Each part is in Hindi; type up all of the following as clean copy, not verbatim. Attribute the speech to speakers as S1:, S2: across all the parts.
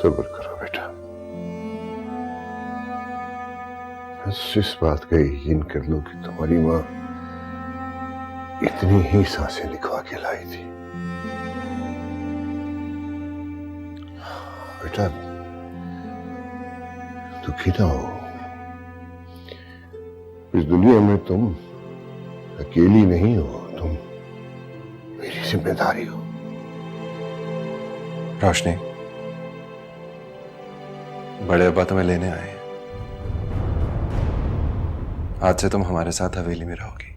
S1: सब्र करो बेटा। बस इस बात का यकीन कर लो कि तुम्हारी माँ इतनी ही सांसें लिखवा के लाई थी। बेटा दुखी ना हो। इस दुनिया में तुम अकेली नहीं हो, तुम मेरी जिम्मेदारी हो।
S2: रोशनी, बड़े अब्बा तुम्हें लेने आए हैं। आज से तुम हमारे साथ हवेली में रहोगी।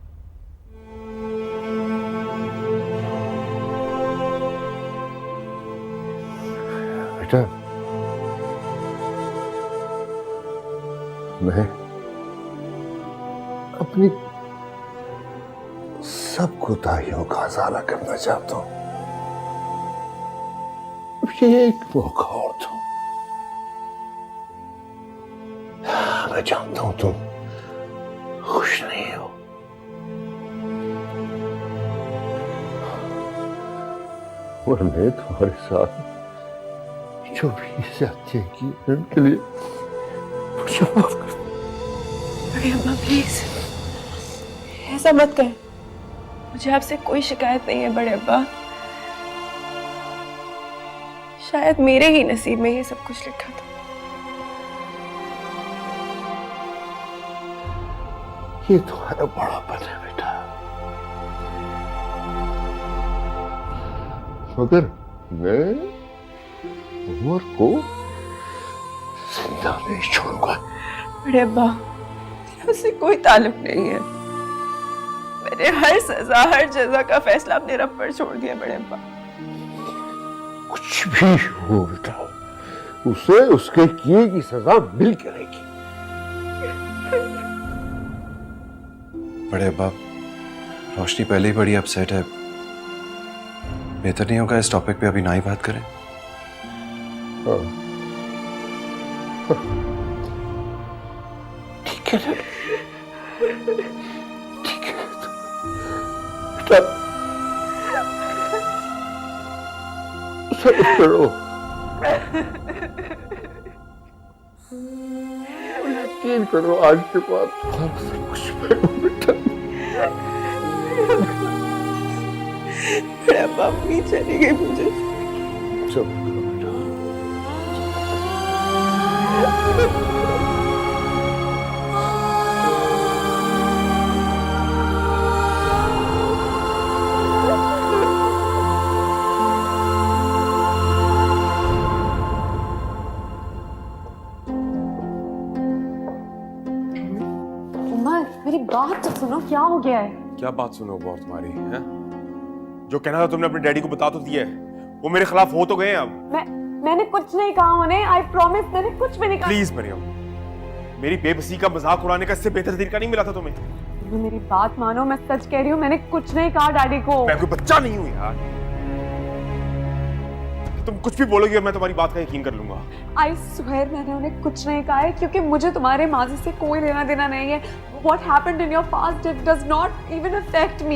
S1: बेटा मैं अपनी सब कोताहियों का अजाला करना चाहता हूं। ये एक मौका और दो। मैं जानता हूं तुम खुश नहीं हो, मैंने तुम्हारे साथ जो भी ज्यादतियां की उनके लिए मुझे माफ कर।
S3: बड़े अब्बा प्लीज ऐसा मत कर। मुझे आपसे कोई शिकायत नहीं है बड़े अब्बा। शायद मेरे ही नसीब में ये सब कुछ लिखा था।
S1: ये तुम्हारा बड़ापन है बेटा, मगर मैं उमर को जिंदा नहीं छोड़ूंगा।
S3: बड़े अब्बा उससे कोई ताल्लुक नहीं है। मैंने हर सजा हर जजा का फैसला अपने रब पर छोड़ दिया बड़े अब्बा।
S1: कुछ भी हो बेटा, उसे उसके किए की सजा मिल करेगी।
S2: बड़े अब्बा, रोशनी पहले ही बड़ी अपसेट है। बेहतर नहीं होगा इस टॉपिक पे अभी ना ही बात करें?
S1: हाँ। ठीक है, ठीक है बेटा, सब्र करो। यकीन करो आज के बाद तुम्हारे से कुछ भी हो बेटा।
S3: बड़े अब्बा प्लीज चली गई मुझे।
S1: सब्र करो बेटा।
S4: मेरी बात तो सुनो, क्या हो गया है?
S5: क्या बात सुनो और तुम्हारी है? जो कहना था तुमने अपने डैडी को बता तो दिया है, वो मेरे खिलाफ हो तो गए हैं अब।
S4: मैंने कुछ नहीं कहा उन्हें, आई प्रॉमिस, मैंने कुछ भी नहीं कहा।
S5: प्लीज मरियम, मेरी बेबसी का मजाक उड़ाने का इससे बेहतर तरीका नहीं मिला था तुम्हें।
S4: मेरी बात मानो, मैं सच कह रही हूँ, मैंने कुछ नहीं कहा डैडी को।
S5: मैं कोई बच्चा नहीं हूँ यार, तुम कुछ भी बोलोगी और मैं तुम्हारी बात का यकीन कर लूंगा।
S4: आई स्वेयर मैंने उन्हें कुछ नहीं कहा है, क्योंकि मुझे तुम्हारे माजी से कोई लेना देना नहीं है। What happened in your past it does not even affect me.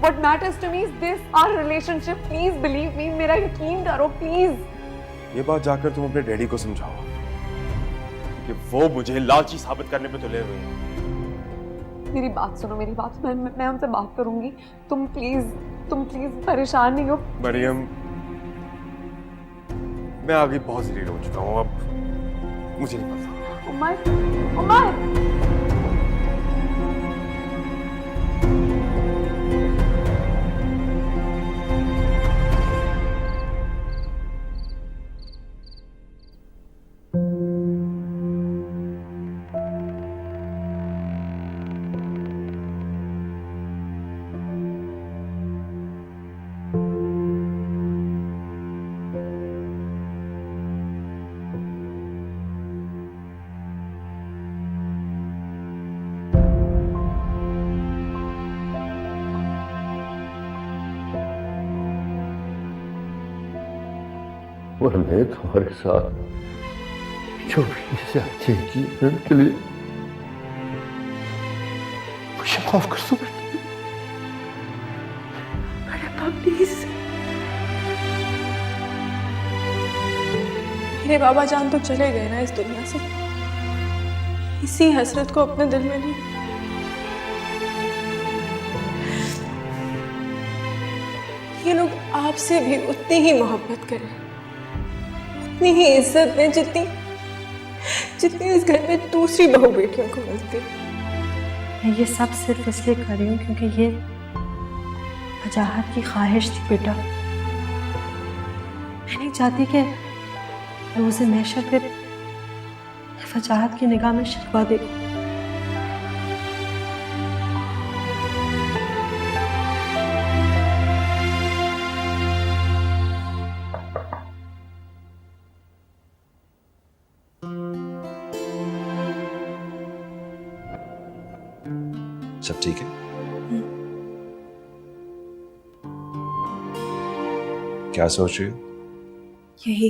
S4: What matters to me is this, our relationship. Please believe me, मेरा यकीन करो प्लीज।
S5: ये बात जाकर तुम अपने डैडी को समझाओ कि वो मुझे लालची साबित करने पे तुले हुए हैं।
S4: मेरी बात सुनो, मेरी बात, मैं उनसे बात करूंगी। तुम प्लीज परेशान नहीं हो।
S5: मरियम, मैं आगे बहुत जलील हो चुका हूँ, अब मुझे नहीं पता।
S4: उमर
S1: मैंने तुम्हारे साथ जो भी ज्यादतियां की उनके लिए मुझे माफ कर दो बेटा।
S3: बड़े अब्बा प्लीज। मेरे बाबा जान तो चले गए ना इस दुनिया से, इसी हसरत को अपने दिल में ली। ये लोग आपसे भी उतनी ही मोहब्बत करें, उतनी ही इज्जत दें जितनी जितनी इस घर में दूसरी बहू बेटियों को मिलती है।
S6: मैं ये सब सिर्फ इसलिए कर रही हूँ क्योंकि ये वजाहत की ख्वाहिश थी बेटा। मैं नहीं चाहती कि रोज़े महशर पे वजाहत की निगाह में शिकवा दे।
S2: सब ठीक है? क्या सोच रही हो?
S3: यही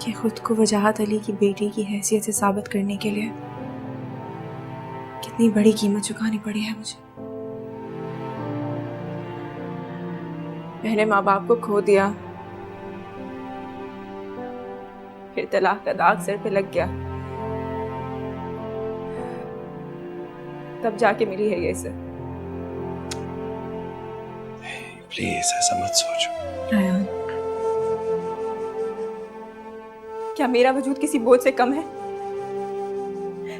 S3: कि खुद को वजाहत अली की बेटी की हैसियत से साबित करने के लिए कितनी बड़ी कीमत चुकानी पड़ी है मुझे। मैंने माँ बाप को खो दिया, फिर तलाक का दाग सर पे लग गया, तब जाके मिली है ये सब।
S2: प्लीज ऐसा मत सोचो।
S3: रायान, क्या मेरा वजूद किसी बोझ से कम है?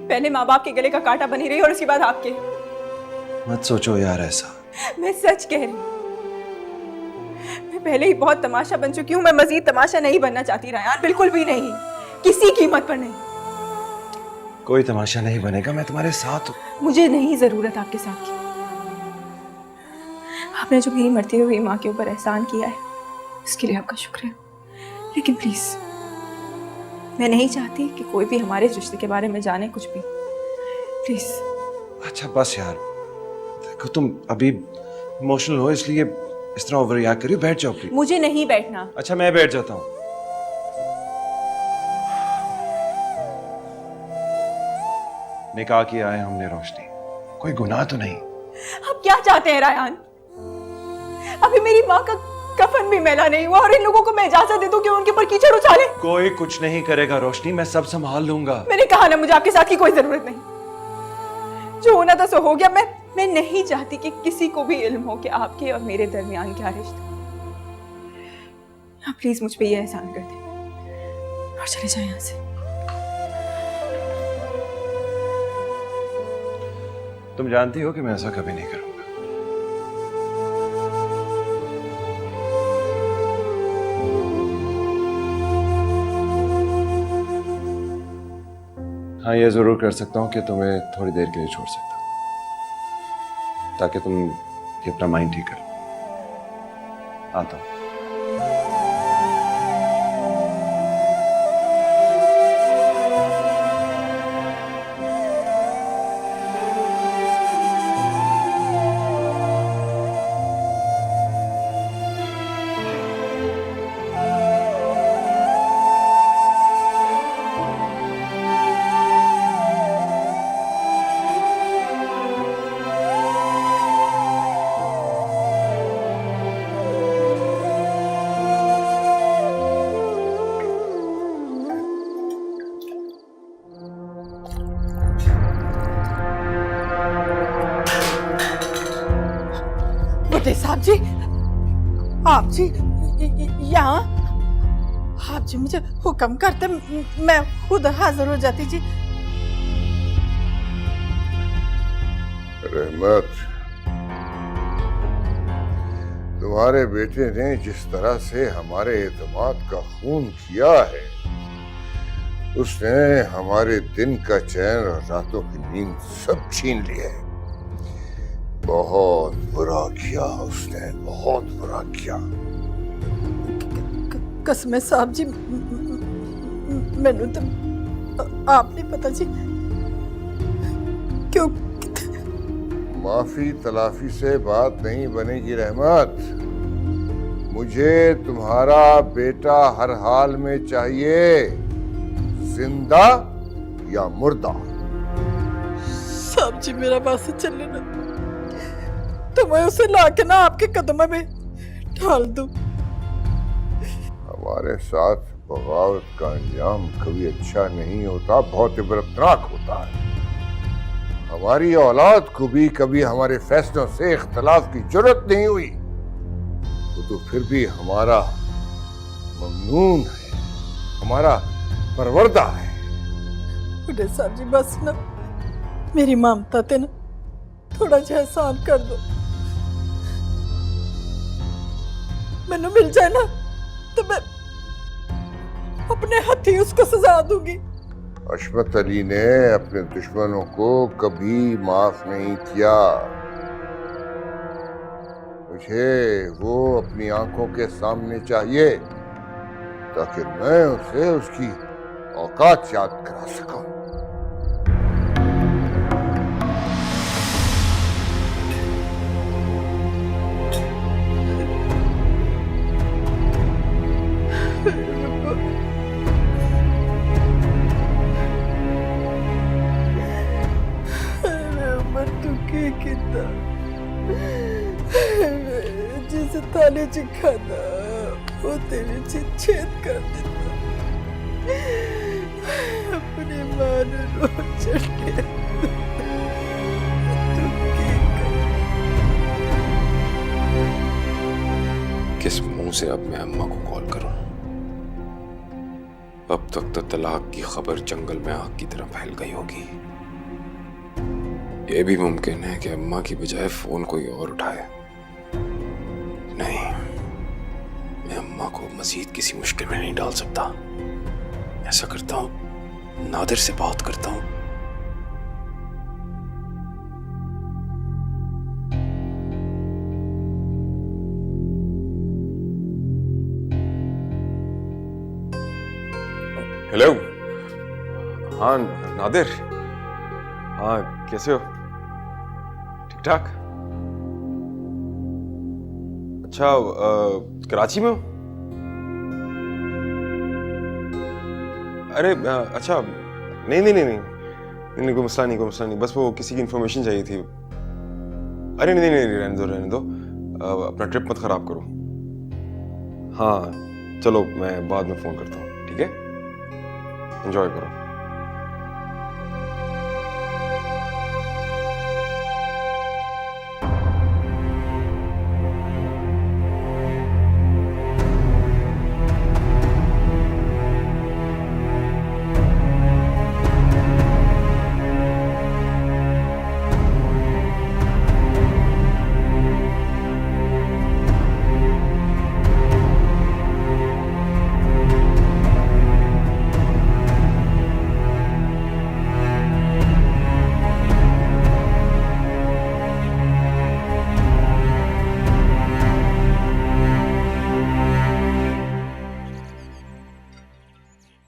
S3: पहले माँ बाप के गले का कांटा बनी रही और उसके बाद आपके।
S2: मत सोचो यार ऐसा।
S3: मैं सच कह रही हूँ, मैं पहले ही बहुत तमाशा बन चुकी हूँ। मैं मजीद तमाशा नहीं बनना चाहती रायान, बिल्कुल भी नहीं, किसी कीमत पर नहीं।
S2: कोई तमाशा नहीं बनेगा, मैं तुम्हारे साथ हूँ।
S3: मुझे नहीं जरूरत आपके साथ की। आपने जो मेरी मरती हुई माँ के ऊपर एहसान किया है उसके लिए आपका शुक्र है, लेकिन प्लीज मैं नहीं चाहती कि कोई भी हमारे इस रिश्ते के बारे में जाने कुछ भी, प्लीज।
S2: अच्छा बस यार, देखो तुम अभी इमोशनल हो इसलिए इस तरह ओवर रिएक्ट करियो। बैठ जाओ प्लीज।
S3: मुझे नहीं बैठना।
S2: अच्छा मैं बैठ जाता हूँ। निकाह किया है हमने रोशनी, कोई गुनाह तो नहीं।
S3: आप क्या चाहते हैं रायान? अभी मेरी माँ का कफन भी मैला नहीं हुआ और इन लोगों को मैं इजाजत दे दूं कि उनके ऊपर कीचड़ उछाले?
S2: कोई कुछ नहीं करेगा रोशनी, मैं सब संभाल लूंगा।
S3: मैंने कहा ना, मुझे आपके साथ की कोई जरूरत नहीं। जो होना था सो हो गया। मैं नहीं चाहती कि किसी को भी इल्म हो कि आपके और मेरे दरमियान क्या रिश्ता। आप प्लीज मुझ पे ये एहसान कर दें और चले जाएं यहाँ से।
S2: तुम जानती हो कि मैं ऐसा कभी नहीं करूंगा। हाँ ये जरूर कर सकता हूँ कि तुम्हें थोड़ी देर के लिए छोड़ सकता हूँ ताकि तुम ये अपना माइंड ठीक कर लो। आता हूँ।
S7: साहब जी, आप जी यहाँ, आप जी मुझे हुक्म करते मैं खुद हाजिर हो जाती जी।
S1: रहमत, तुम्हारे बेटे ने जिस तरह से हमारे एतमाद का खून किया है, उसने हमारे दिन का चैन और रातों की नींद सब छीन लिया है। बहुत बुरा किया उसने, बहुत बुरा किया।
S7: कसम साहब जी, मैनू तो आप नहीं पता जी क्यों।
S1: माफी तलाफी से बात नहीं बनेगी रहमत। मुझे तुम्हारा बेटा हर हाल में चाहिए, जिंदा या मुर्दा।
S7: साहब जी मेरा बात चले ना तो मैं उसे लाके ना आपके कदमों में ढाल दूं।
S1: हमारे साथ बगावत का अंजाम कभी अच्छा नहीं होता, बहुत इबरतनाक होता है। हमारी औलाद को भी कभी हमारे फैसलों से इख्तलाफ की जरूरत नहीं हुई, तो फिर भी हमारा ममनून है, हमारा परवरदा है।
S7: बुढ़े साहब जी बस ना, मेरी ममता ते ना थोड़ा सा एहसान कर दो। मैनू मिल जाए ना तो मैं अपने हाथी उसको सजा दूंगी।
S1: अशमत अली ने अपने दुश्मनों को कभी माफ नहीं किया। मुझे वो अपनी आंखों के सामने चाहिए ताकि मैं उसे उसकी औकात याद करा सकूं।
S7: जिसे ताले च खाना वो तेरे च छेद कर देता। अपनी मां ने रो चढ़े।
S5: किस मुंह से अब मैं अम्मा को कॉल करूं? अब तक तो तलाक की खबर जंगल में आग की तरह फैल गई होगी। यह भी मुमकिन है कि अम्मा की बजाय फोन कोई और उठाए। नहीं, मैं अम्मा को मजीद किसी मुश्किल में नहीं डाल सकता। ऐसा करता हूं, नादिर से बात करता हूं। हेलो। हाँ नादिर, हाँ कैसे हो? ठीक ठाक। अच्छा, कराची में हो? अरे अच्छा, नहीं नहीं नहीं नहीं नहीं, कोई मसला नहीं, कोई मसला नहीं। बस वो किसी की इन्फॉर्मेशन चाहिए थी। अरे नहीं नहीं नहीं, रहने दो रहने दो, अपना ट्रिप मत खराब करो। हाँ चलो, मैं बाद में फ़ोन करता हूँ, ठीक है? एंजॉय करो।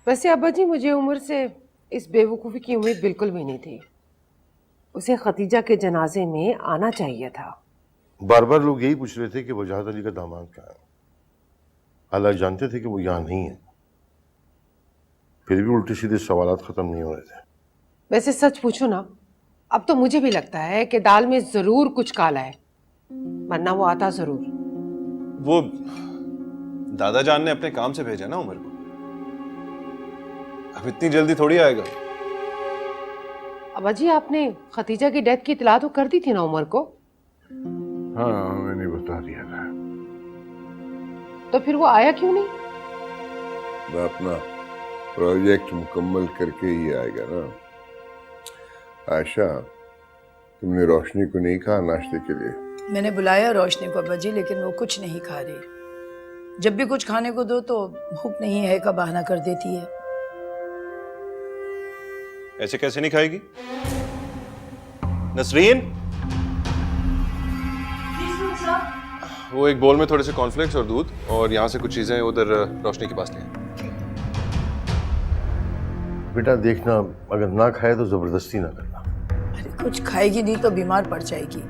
S8: वैसे अब्बा जी, मुझे उमर से इस बेवकूफ़ी की उम्मीद बिल्कुल भी नहीं थी। उसे खतीजा के जनाजे में आना चाहिए था।
S9: बार बार लोग यही पूछ रहे थे कि वजाहत अली का दामाद कहाँ है। हालांकि जानते थे कि वो यहाँ नहीं है, फिर भी उल्टे सीधे सवालात खत्म नहीं हो रहे थे।
S8: वैसे सच पूछो ना, अब तो मुझे भी लगता है कि दाल में ज़रूर कुछ काला है, वरना वो आता ज़रूर।
S2: वो दादा जान ने अपने काम से भेजा ना उमर को, अब इतनी जल्दी थोड़ी आएगा।
S8: अब्बा जी, आपने खतीजा की डेथ की इतला तो कर दी थी ना उमर को?
S1: हाँ, मैंने बता दिया था।
S8: तो फिर वो आया क्यों नहीं?
S1: मैं अपना प्रोजेक्ट मुकम्मल करके ही आएगा ना। आयशा, तुमने रोशनी को नहीं कहा नाश्ते के लिए?
S10: मैंने बुलाया रोशनी को अब्बा जी, लेकिन वो कुछ नहीं खा रही। जब भी कुछ खाने को दो तो भूख नहीं है का बहाना कर देती है।
S2: ऐसे कैसे नहीं खाएगी? नसरीन, वो एक बोल में थोड़े से कॉर्नफ्लेक्स और दूध, और यहाँ से कुछ चीजें उधर रोशनी के पास ले।
S9: बेटा देखना, अगर ना खाए तो जबरदस्ती ना करना।
S10: अरे कुछ खाएगी नहीं तो बीमार पड़ जाएगी।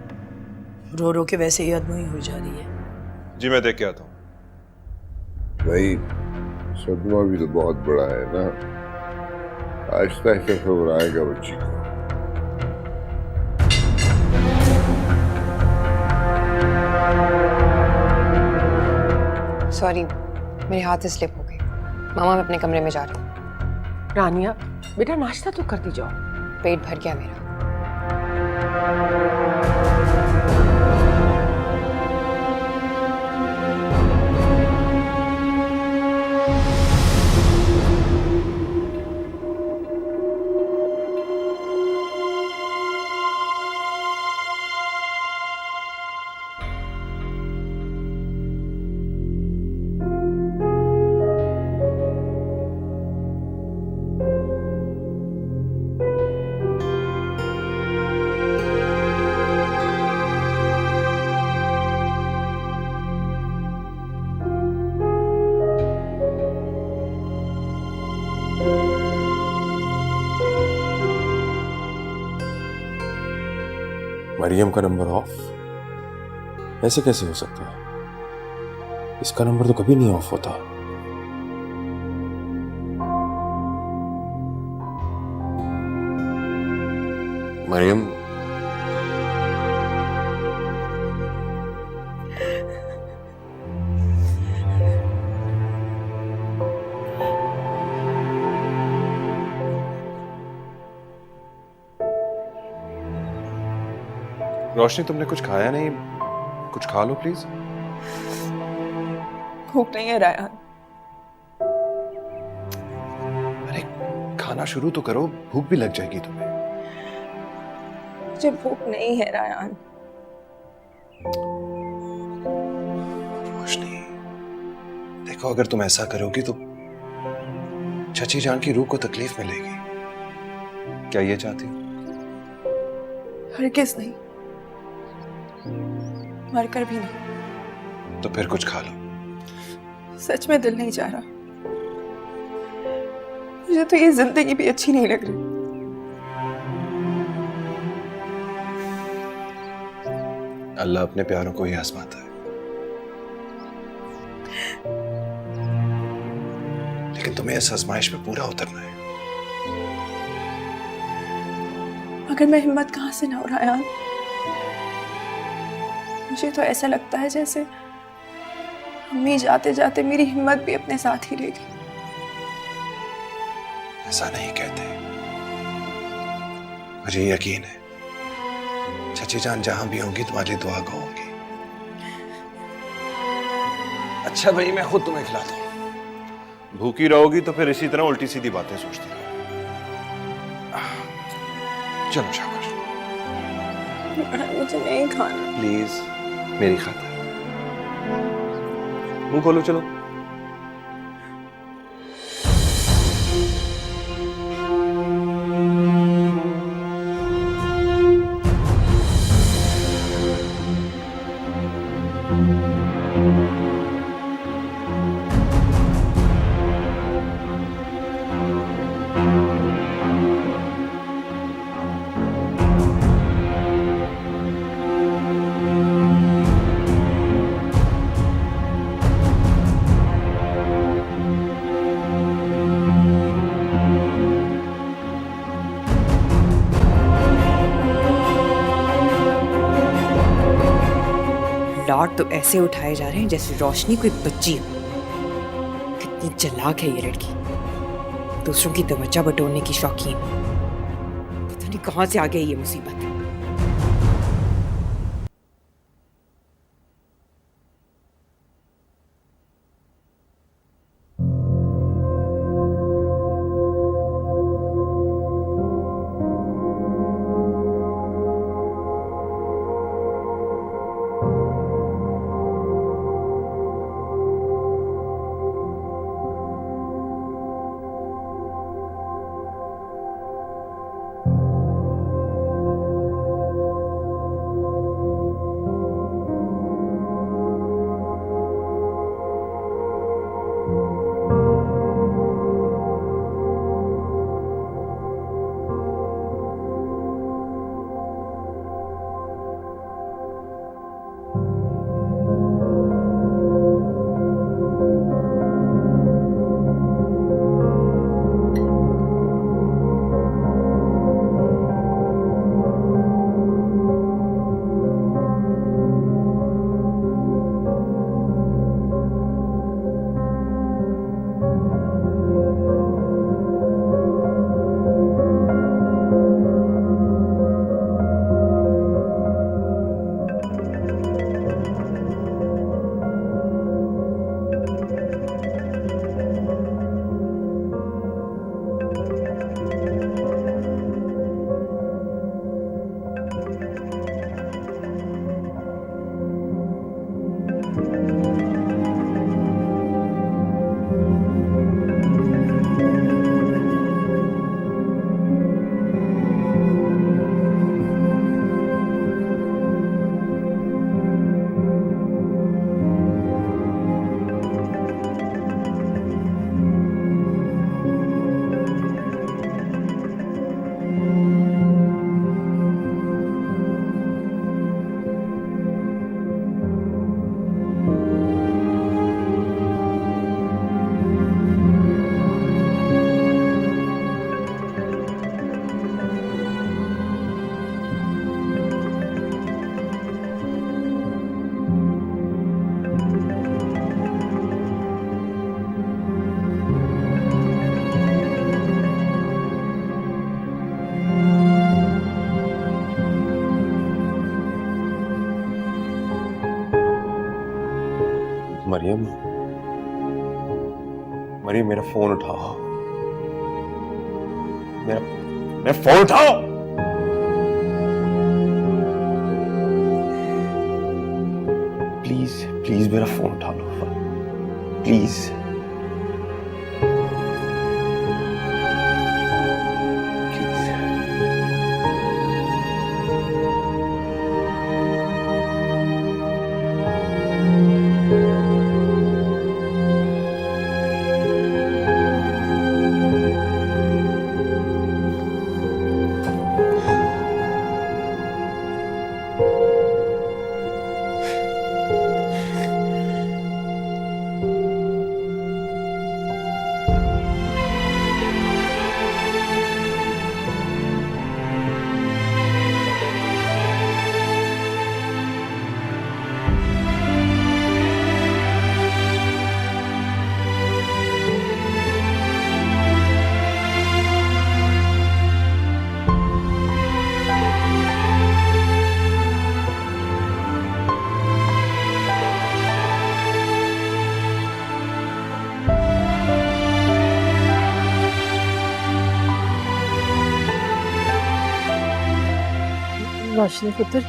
S10: रो रो के वैसे ही अदमुई हो जा रही है।
S2: जी मैं देख के आता हूँ।
S1: भाई, सदमा भी तो बहुत बड़ा है ना, आहिस्ता आहिस्ता खबर आएगा बच्ची को।
S8: सॉरी,
S11: मेरे हाथ से स्लिप हो गई। मामा मैं अपने कमरे में जा रही हूँ।
S8: रानिया बेटा नाश्ता तो करती जाओ।
S11: पेट भर गया मेरा।
S5: मरियम का नंबर ऑफ? ऐसे कैसे हो सकता है? इसका नंबर तो कभी नहीं ऑफ होता। मरियम,
S2: रोशनी तुमने कुछ खाया नहीं, कुछ खा लो प्लीज।
S3: भूख नहीं है रायहान।
S2: अरे खाना शुरू तो करो, भूख भी लग जाएगी तुम्हें।
S3: मुझे भूख नहीं है रायहान।
S2: रोशनी देखो, अगर तुम ऐसा करोगी तो चाची जान की रूह को तकलीफ मिलेगी। क्या ये चाहती हो?
S3: हरगिज़ नहीं, मरकर भी नहीं।
S2: तो फिर कुछ खा लो।
S3: सच में दिल नहीं चाह रहा। मुझे तो ये जिंदगी भी अच्छी नहीं लग रही।
S2: अल्लाह अपने प्यारों को ही आजमाता है, लेकिन तुम्हें इस आजमाइश में पूरा उतरना है।
S3: मगर मैं हिम्मत कहां से ना रायहान। मुझे तो ऐसा लगता है जैसे अम्मी जाते जाते मेरी हिम्मत भी अपने साथ ही ले गई।
S2: ऐसा नहीं कहते, मुझे यकीन है चाची जान जहां भी होंगी तुम्हारी दुआ को होंगी। अच्छा भाई, मैं खुद तुम्हें खिलाता हूं।
S9: भूखी रहोगी तो फिर इसी तरह उल्टी सीधी बातें सोचती रहोगी।
S2: चलो शाबाश,
S3: मुझे नहीं खाना।
S2: प्लीज मेरी खातिर। मुंह खोलो, चलो।
S11: लॉट तो ऐसे उठाए जा रहे हैं जैसे रोशनी कोई बच्ची हो। कितनी चालाक है ये लड़की, दूसरों की तवज्जो बटोरने की शौकीन। पता नहीं कहां से आ गई ये मुसीबत।
S5: मरियम, मरियम मेरा फोन उठाओ, मेरा फोन उठाओ। प्लीज प्लीज मेरा फोन उठा लो, प्लीज।
S7: रोशनी पुत्र,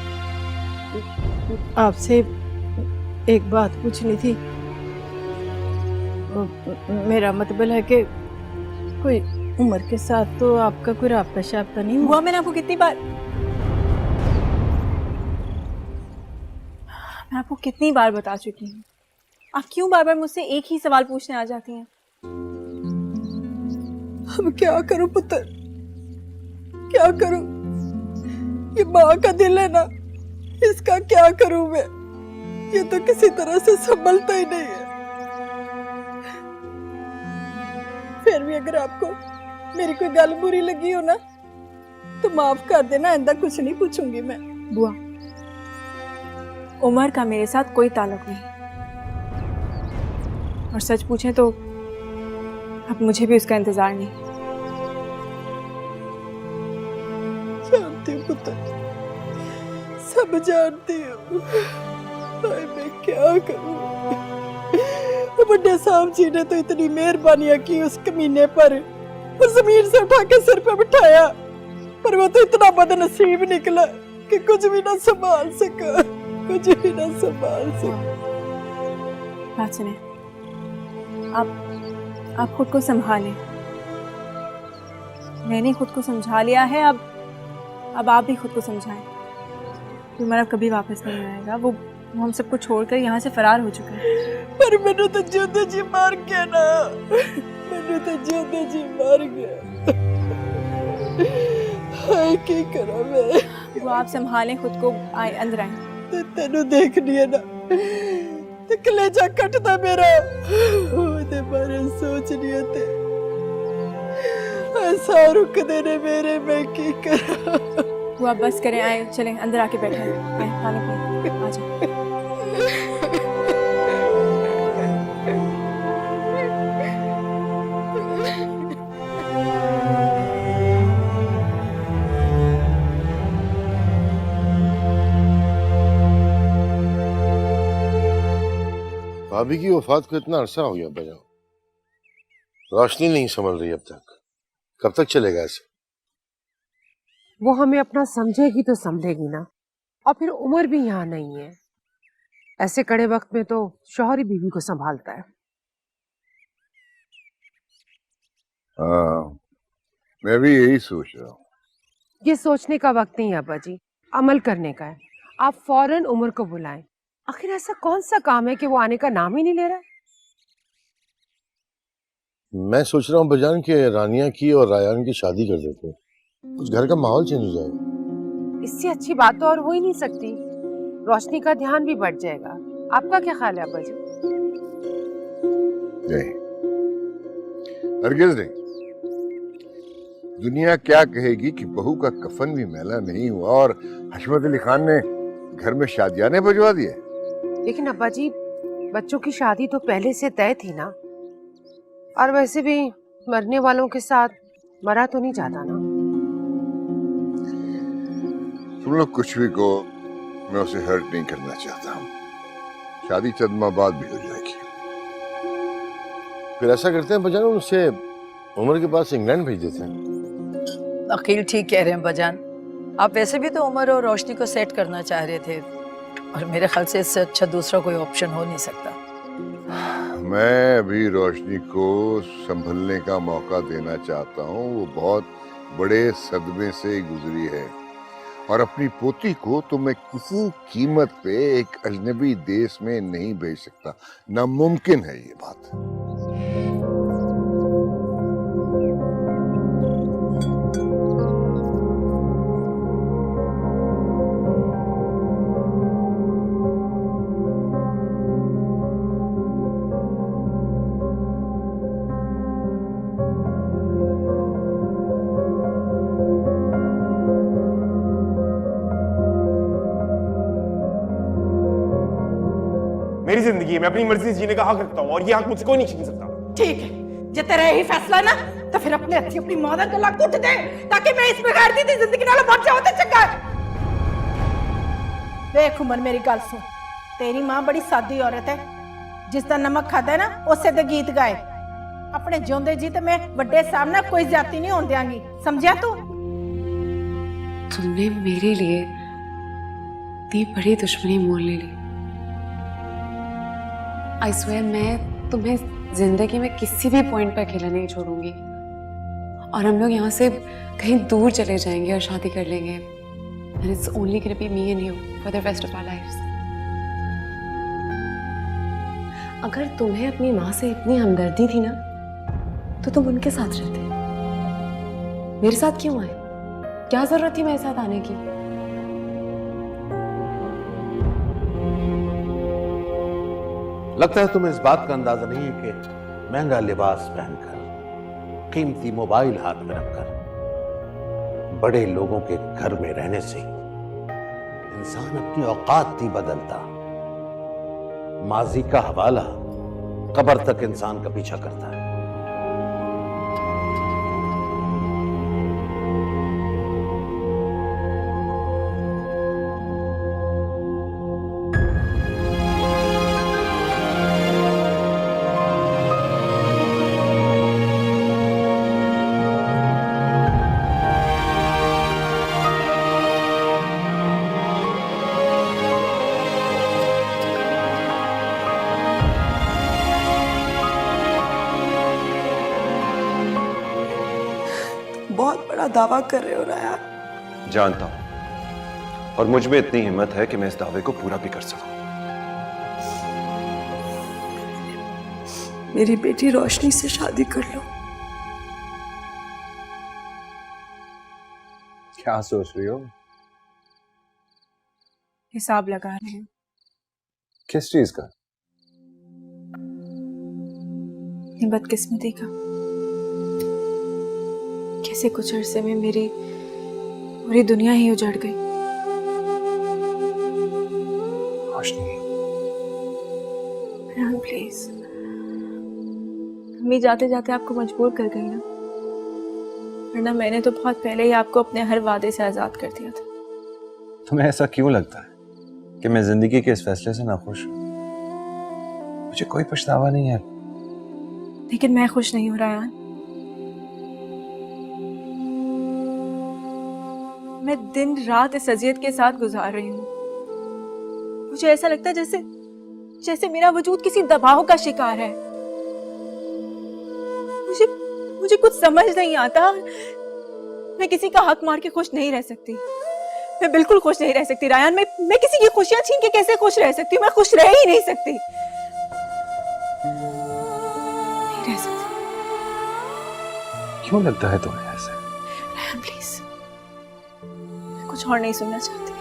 S7: आपसे एक बात पूछनी थी। मेरा मतलब है कि कोई उम्र के साथ तो आपका कोई राब्ता शाब्ता नहीं हुआ?
S3: मैंने आपको कितनी बार बता चुकी हूँ। आप क्यों बार बार मुझसे एक ही सवाल पूछने आ जाती हैं?
S7: अब क्या करूं पुत्र, क्या करूं? ये माँ का दिल है ना, इसका क्या करूं मैं? ये तो किसी तरह से संभलता ही नहीं है। फिर भी अगर आपको मेरी कोई गल बुरी लगी हो ना तो माफ कर देना, आइंदा कुछ नहीं पूछूंगी मैं।
S3: बुआ, उमर का मेरे साथ कोई ताल्लुक नहीं, और सच पूछें तो अब मुझे भी उसका इंतजार नहीं।
S7: जानती हूँ पुत्र, सब जानती हूँ। हाय मैं क्या करूँ? बड़े साहब जी ने तो इतनी मेहरबानियां की उस कमीने पर, उस जमीन से उठा के सिर पे बिठाया, पर वो तो इतना बदनसीब निकला कि कुछ भी ना संभाल सका, कुछ भी ना संभाल सका।
S3: बात सुने, आप खुद को संभालें। मैंने खुद को समझा लिया है, अब आप भी खुद को समझाएं। तुम्हारा कभी वापस नहीं आएगा, वो हम सबको छोड़कर यहाँ से फरार हो चुका है।
S7: पर मैंने तो जिंदे जी मार गया ना, मैंने तो जिंदे जी मार गया। हाय की करा मैं?
S3: वो आप संभालें खुद को, आए अंदर आए।
S7: ते तेनू देखनी है ना ते कलेजा कटदा मेरा, ओदे बारे सोचनी है ते ऐसा रुक देने मेरे, मैं की करा?
S3: वो आप बस करें, आए चलें अंदर आके बैठे हैं, आए पानी पिए, आ जाओ।
S9: भाभी की वफात को इतना अरसा हो गया बजा, रोशनी नहीं संभल रही अब तक। कब तक चलेगा ऐसे?
S8: वो हमें अपना समझेगी तो समझेगी ना, और फिर उमर भी यहाँ नहीं है। ऐसे कड़े वक्त में तो शौहर ही बीवी को संभालता है।
S1: हाँ, मैं भी यही सोच रहा हूँ।
S8: ये सोचने का वक्त नहीं है अब्बा जी, अमल करने का है। आप फौरन उमर को बुलाएं। आखिर ऐसा कौन सा काम है कि वो आने का नाम ही नहीं ले रहा है?
S9: मैं सोच रहा हूँ बजान के रानिया की और रायान की शादी कर देते हैं, कुछ घर का माहौल चेंज हो जाएगा।
S8: इससे अच्छी बात तो और हो ही नहीं सकती। रोशनी का ध्यान भी बढ़ जाएगा। आपका क्या ख्याल है अब्बा जी?
S1: नहीं, हरगिज नहीं। दुनिया क्या कहेगी कि बहू का कफन भी मैला नहीं हुआ और हशमत अली खान ने घर में शादियाने भिजवा दिए।
S8: लेकिन अब्बा जी, बच्चों की शादी तो पहले से तय थी ना, और वैसे भी मरने वालों के साथ मरा तो नहीं जाता ना।
S1: तुम लोग कुछ भी को, मैं उसे हर्ट नहीं करना चाहता हूँ। शादी चंद माह बाद भी हो जाएगी।
S9: फिर ऐसा करते हैं बजान, उनसे उमर के पास इंग्लैंड भेज देते हैं।
S10: अकील ठीक कह रहे हैं बजान। आप वैसे भी तो उमर और रोशनी को सेट करना चाह रहे थे, और मेरे ख्याल से इससे अच्छा दूसरा कोई ऑप्शन हो नहीं सकता।
S1: मैं अभी रोशनी को संभलने का मौका देना चाहता हूँ। वो बहुत बड़े सदमे से गुजरी है, और अपनी पोती को तो मैं किसी कीमत पे एक अजनबी देश में नहीं भेज सकता। नामुमकिन है ये बात।
S5: मेरी जिंदगी है, मैं अपनी मर्जी से जीने का हक रखता हूँ, और ये हक मुझसे कोई नहीं छीन सकता।
S7: ठीक है, जे तेरा यही फैसला ना, तो फिर अपने हथी अपनी मां दा गला घुट दे, ताकि मैं इस बेगैरती दी जिंदगी नाल मर जावां ते चंगा है। देख उमर, मेरी गल सुन, तेरी मां बड़ी सादी औरत है, जिसदा नमक खाता है ना उसे दे गीत गाए। अपने जिंदे जी ते मैं बड़े सामने कोई जाति नहीं होने देंगी, समझा तू?
S12: तुमने मेरे लिए इतनी बड़ी दुश्मनी मोल ले ली। आई स्वेयर मैं तुम्हें जिंदगी में किसी भी पॉइंट पर अकेला नहीं छोड़ूंगी, और हम लोग यहाँ से कहीं दूर चले जाएंगे और शादी कर लेंगे। And it's only gonna be me and you for the rest of our lives. अगर तुम्हें अपनी माँ से इतनी हमदर्दी थी ना, तो तुम उनके साथ रहते। मेरे साथ क्यों आए? क्या जरूरत थी मेरे साथ आने की?
S9: लगता है तुम्हें इस बात का अंदाजा नहीं है कि महंगा लिबास पहनकर, कीमती मोबाइल हाथ में रखकर, बड़े लोगों के घर में रहने से इंसान अपनी औकात नहीं बदलता। माजी का हवाला कब्र तक इंसान का पीछा करता है।
S7: बहुत बड़ा दावा कर रहे हो राया।
S2: जानता हूं, और मुझ में इतनी हिम्मत है कि मैं इस दावे को पूरा भी कर सकूं।
S7: मेरी बेटी रोशनी से शादी कर लो।
S2: क्या सोच रही हो?
S3: हिसाब लगा रहे हैं।
S2: किस चीज का?
S3: अपनी बदकिस्मती का। कैसे कुछ अरसे में मेरी पूरी दुनिया ही उजड़ गई।
S2: रोशनी,
S3: प्लीज, मम्मी जाते जाते आपको मजबूर कर गई ना, वरना मैंने तो बहुत पहले ही आपको अपने हर वादे से आजाद कर दिया था।
S2: तुम्हें ऐसा क्यों लगता है कि मैं जिंदगी के इस फैसले से नाखुश हूं? मुझे कोई पछतावा नहीं है।
S3: लेकिन मैं खुश नहीं हूं रायान। मैं दिन रात इस अजियत के साथ गुजार रही हूँ। मुझे ऐसा लगता है जैसे मेरा वजूद किसी दबाव का शिकार है। मुझे कुछ समझ नहीं आता। मैं किसी का हक मार के खुश नहीं रह सकती। मैं बिल्कुल खुश नहीं रह सकती रायान। मैं किसी की खुशियां छीन के कैसे खुश रह सकती हूँ? मैं खुश रह ही नहीं सकती। नहीं रह सकती।
S2: क्यों लगता है तुम्हें ऐसे?
S3: रायान प्लीज, कुछ और नहीं सुनना चाहती।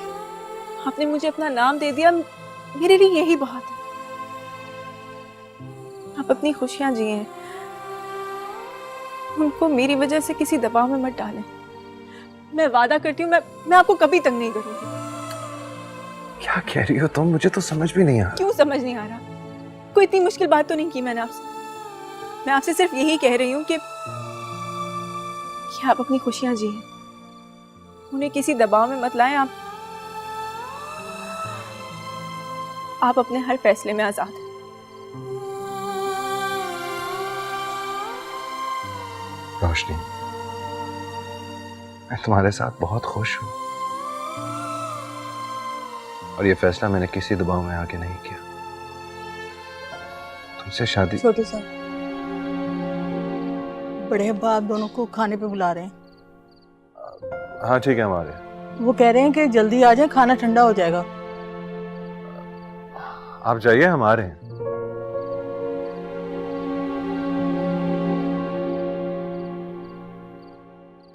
S3: आपने मुझे अपना नाम दे दिया, मेरे लिए यही बहुत है। आप अपनी खुशियां जिए, उनको मेरी वजह से किसी दबाव में मत डालें। मैं वादा करती हूँ मैं आपको कभी तंग नहीं करूंगी।
S2: क्या कह रही हो तुम? मुझे तो समझ भी नहीं आ रहा।
S3: क्यों समझ नहीं आ रहा? कोई इतनी मुश्किल बात तो नहीं की मैंने आपसे। मैं आपसे सिर्फ यही कह रही हूँ कि आप अपनी खुशियां जिए, उन्हें किसी दबाव में मत लाएं। आप अपने हर फैसले में आज़ाद हैं।
S2: रोशनी, मैं तुम्हारे साथ बहुत खुश हूं और ये फैसला मैंने किसी दबाव में आके नहीं किया। तुमसे शादी।
S7: छोटे साहब, बड़े अब्बा आप दोनों को खाने पे बुला रहे हैं।
S2: हाँ ठीक है, हमारे
S7: वो कह रहे हैं कि जल्दी आ जाए, खाना ठंडा हो जाएगा।
S2: आप जाइए, हमारे हैं।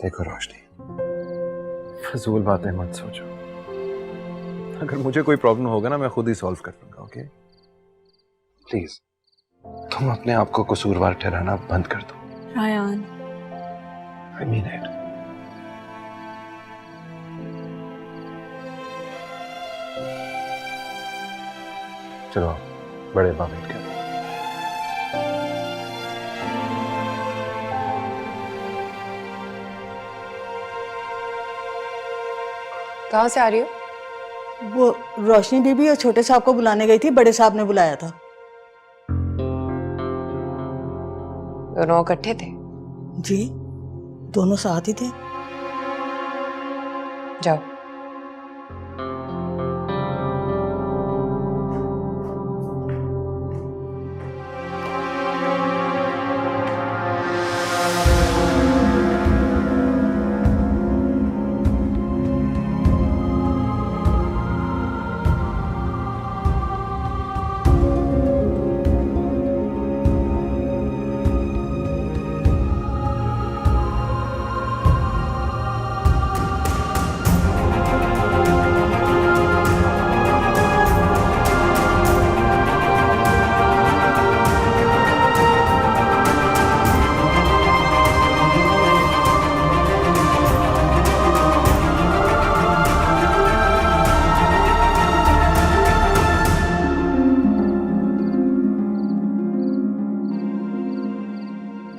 S2: देखो रोशनी, फजूल बातें मत सोचो। अगर मुझे कोई प्रॉब्लम होगा ना, मैं खुद ही सॉल्व कर लूंगा। ओके, प्लीज तुम अपने आप को कसूरवार ठहराना बंद कर दो।
S3: Rayan,
S2: I mean it. चलो बड़े अब्बा बैठ कर।
S12: कहाँ से आ रही हो?
S7: वो रोशनी बीबी और छोटे साहब को बुलाने गई थी, बड़े साहब ने बुलाया था।
S12: दोनों इकट्ठे थे?
S7: जी, दोनों साथ ही थे।
S12: जाओ।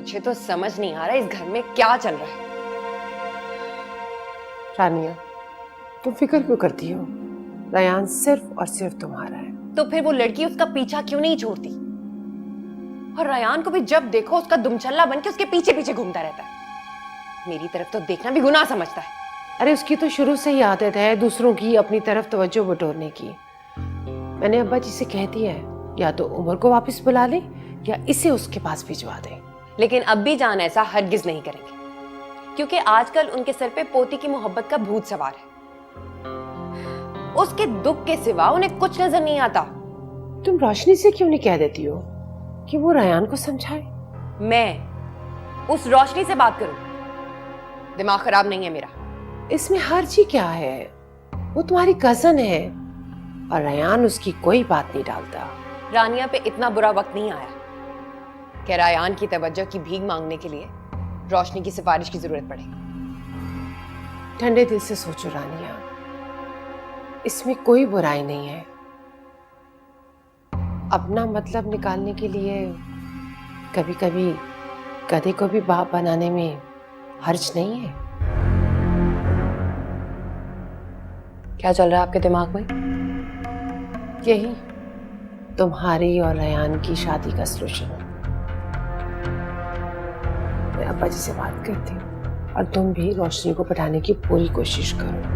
S13: मुझे तो समझ नहीं आ रहा इस घर में क्या चल रहा है।
S8: रानिया, तुम फिक्र क्यों करती हो? रयान सिर्फ और सिर्फ तुम्हारा है।
S13: तो फिर वो लड़की उसका पीछा क्यों नहीं छोड़ती? और रयान को भी जब देखो उसका दुमछल्ला बन के उसके पीछे पीछे घूमता रहता है। मेरी तरफ तो देखना भी गुनाह समझता है।
S8: अरे उसकी तो शुरू से ही आदत है दूसरों की अपनी तरफ तवज्जो बटोरने की। मैंने अब्बा जी से कह दिया है, या तो उमर को वापस बुला ले या इसे उसके पास भिजवा दे।
S13: लेकिन अब्बी जान ऐसा हरगिज नहीं करेंगे, क्योंकि आजकल उनके सर पे पोती की मोहब्बत का भूत सवार है। उसके दुख के सिवा उन्हें कुछ नजर नहीं आता।
S8: तुम रोशनी से क्यों नहीं कह देती हो कि वो रयान को समझाए?
S13: मैं उस रोशनी से बात करूं? दिमाग खराब नहीं है मेरा।
S8: इसमें हर्ज ही क्या है? वो तुम्हारी कजन है और रयान उसकी कोई बात नहीं डालता।
S13: रानिया पे इतना बुरा वक्त नहीं आया कि रयान की तवज्जो की भीख मांगने के लिए रोशनी की सिफारिश की जरूरत पड़े।
S8: ठंडे दिल से सोचो रानिया, इसमें कोई बुराई नहीं है। अपना मतलब निकालने के लिए कभी कभी गधे को भी बाप बनाने में हर्ज नहीं है।
S13: क्या चल रहा है आपके दिमाग में?
S8: यही तुम्हारी और रयान की शादी का सलूशन। मैं अब्बा जी से बात करती हूँ और तुम भी रोशनी को पटाने की पूरी कोशिश करो।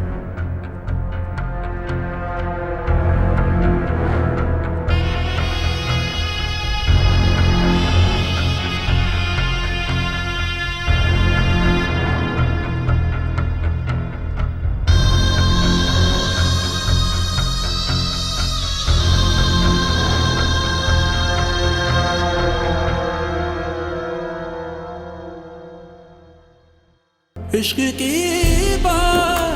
S14: इश्क की बात